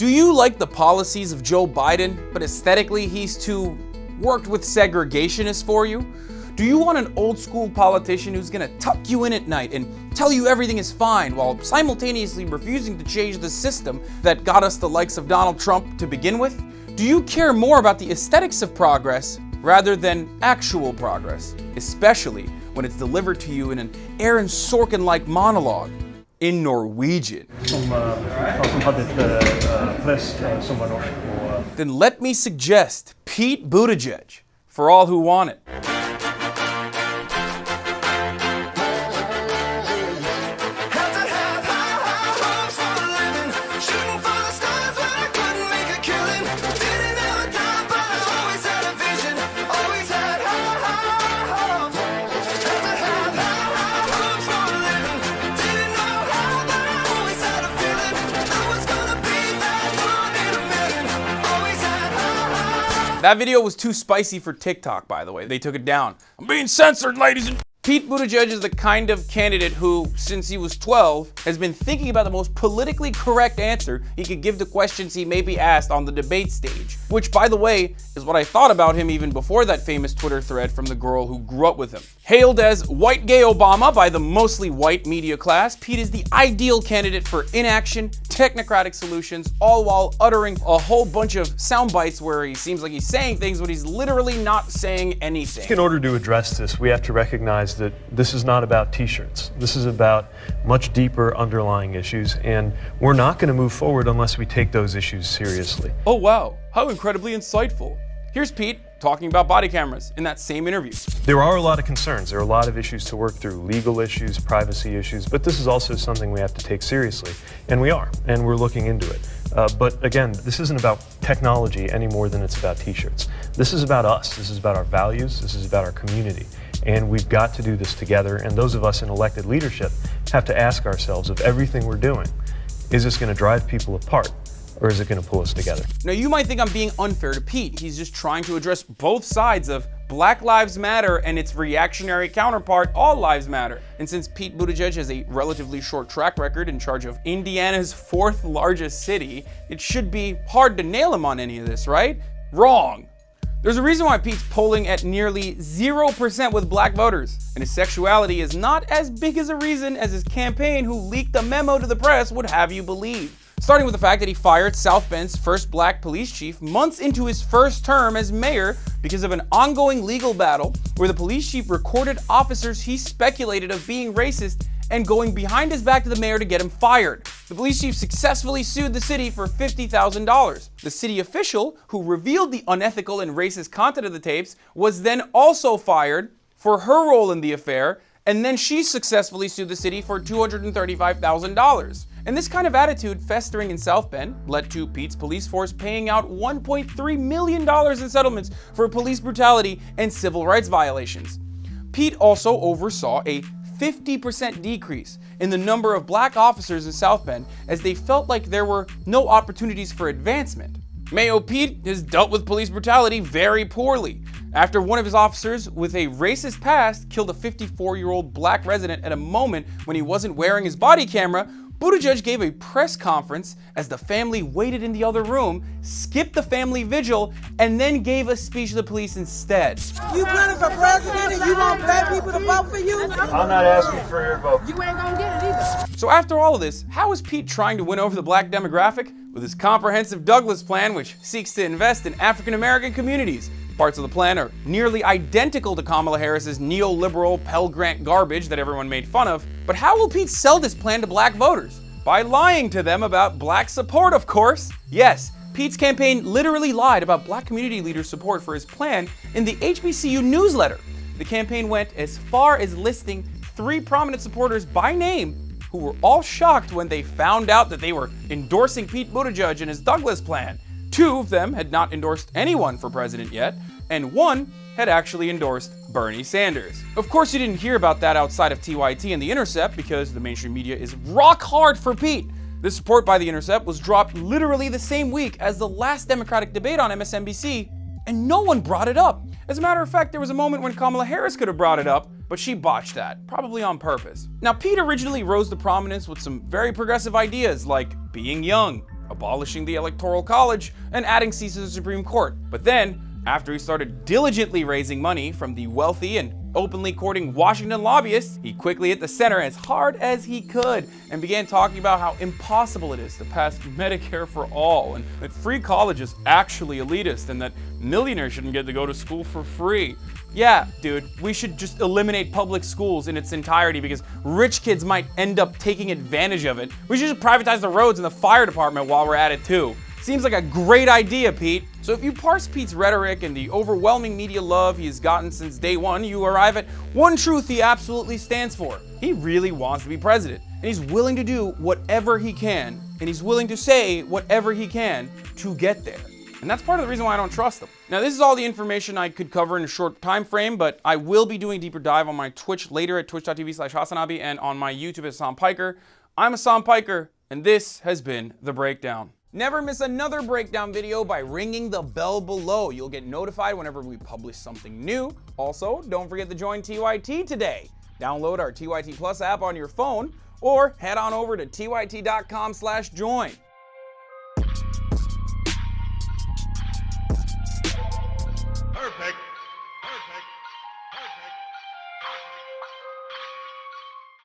Do you like the policies of Joe Biden, but aesthetically he's too worked with segregationists for you? Do you want an old school politician who's gonna tuck you in at night and tell you everything is fine while simultaneously refusing to change the system that got us the likes of Donald Trump to begin with? Do you care more about the aesthetics of progress rather than actual progress, especially when it's delivered to you in an Aaron Sorkin-like monologue in Norwegian? Then let me suggest Pete Buttigieg for all who want it. That video was too spicy for TikTok, by the way. They took it down. I'm being censored, ladies and... Pete Buttigieg is the kind of candidate who, since he was 12, has been thinking about the most politically correct answer he could give to questions he may be asked on the debate stage. Which, by the way, is what I thought about him even before that famous Twitter thread from the girl who grew up with him. Hailed as white gay Obama by the mostly white media class, Pete is the ideal candidate for inaction, technocratic solutions, all while uttering a whole bunch of sound bites where he seems like he's saying things, but he's literally not saying anything. In order to address this, we have to recognize that this is not about t-shirts. This is about much deeper underlying issues, and we're not going to move forward unless we take those issues seriously. Oh wow, how incredibly insightful. Here's Pete talking about body cameras in that same interview. There are a lot of concerns. There are a lot of issues to work through, legal issues, privacy issues, but this is also something we have to take seriously, and we are, and we're looking into it. But again, this isn't about technology any more than it's about t-shirts. This is about us. This is about our values. This is about our community. And we've got to do this together, and those of us in elected leadership have to ask ourselves, of everything we're doing, is this going to drive people apart? Or is it going to pull us together? Now, you might think I'm being unfair to Pete. He's just trying to address both sides of Black Lives Matter and its reactionary counterpart, All Lives Matter. And since Pete Buttigieg has a relatively short track record in charge of Indiana's 4th largest city, it should be hard to nail him on any of this, right? Wrong. There's a reason why Pete's polling at nearly 0% with black voters, and his sexuality is not as big as a reason as his campaign, who leaked a memo to the press, would have you believe. Starting with the fact that he fired South Bend's first black police chief months into his first term as mayor because of an ongoing legal battle where the police chief recorded officers he speculated of being racist and going behind his back to the mayor to get him fired. The police chief successfully sued the city for $50,000. The city official who revealed the unethical and racist content of the tapes was then also fired for her role in the affair, and then she successfully sued the city for $235,000. And this kind of attitude festering in South Bend led to Pete's police force paying out $1.3 million in settlements for police brutality and civil rights violations. Pete also oversaw a 50% decrease in the number of black officers in South Bend as they felt like there were no opportunities for advancement. Mayo Pete has dealt with police brutality very poorly. After one of his officers with a racist past killed a 54-year-old black resident at a moment when he wasn't wearing his body camera, Buttigieg gave a press conference as the family waited in the other room, skipped the family vigil, and then gave a speech to the police instead. You running for president and you want black people to vote for you? I'm not asking for your vote. You ain't gonna get it either. So after all of this, how is Pete trying to win over the black demographic? With his comprehensive Douglas plan, which seeks to invest in African American communities. Parts of the plan are nearly identical to Kamala Harris's neoliberal Pell Grant garbage that everyone made fun of. But how will Pete sell this plan to black voters? By lying to them about black support, of course. Yes, Pete's campaign literally lied about black community leaders' support for his plan in the HBCU newsletter. The campaign went as far as listing 3 prominent supporters by name who were all shocked when they found out that they were endorsing Pete Buttigieg and his Douglas plan. 2 of them had not endorsed anyone for president yet, and 1 had actually endorsed Bernie Sanders. Of course, you didn't hear about that outside of TYT and The Intercept because the mainstream media is rock hard for Pete. This report by The Intercept was dropped literally the same week as the last Democratic debate on MSNBC, and no one brought it up. As a matter of fact, there was a moment when Kamala Harris could have brought it up, but she botched that, probably on purpose. Now, Pete originally rose to prominence with some very progressive ideas like being young, abolishing the Electoral College and adding seats to the Supreme Court. But then, after he started diligently raising money from the wealthy and openly courting Washington lobbyists, he quickly hit the center as hard as he could and began talking about how impossible it is to pass Medicare for all, and that free college is actually elitist, and that millionaires shouldn't get to go to school for free. Yeah, dude, we should just eliminate public schools in its entirety because rich kids might end up taking advantage of it. We should just privatize the roads and the fire department while we're at it too. Seems like a great idea, Pete. So if you parse Pete's rhetoric and the overwhelming media love he has gotten since day one, you arrive at one truth he absolutely stands for. He really wants to be president, and he's willing to do whatever he can, and he's willing to say whatever he can to get there. And that's part of the reason why I don't trust him. Now, this is all the information I could cover in a short time frame, but I will be doing a deeper dive on my Twitch later at twitch.tv/Hasanabi and on my YouTube as Hasan Piker. I'm Hasan Piker, and this has been The Breakdown. Never miss another breakdown video by ringing the bell below. You'll get notified whenever we publish something new. Also, don't forget to join TYT today. Download our TYT Plus app on your phone or head on over to tyt.com/join.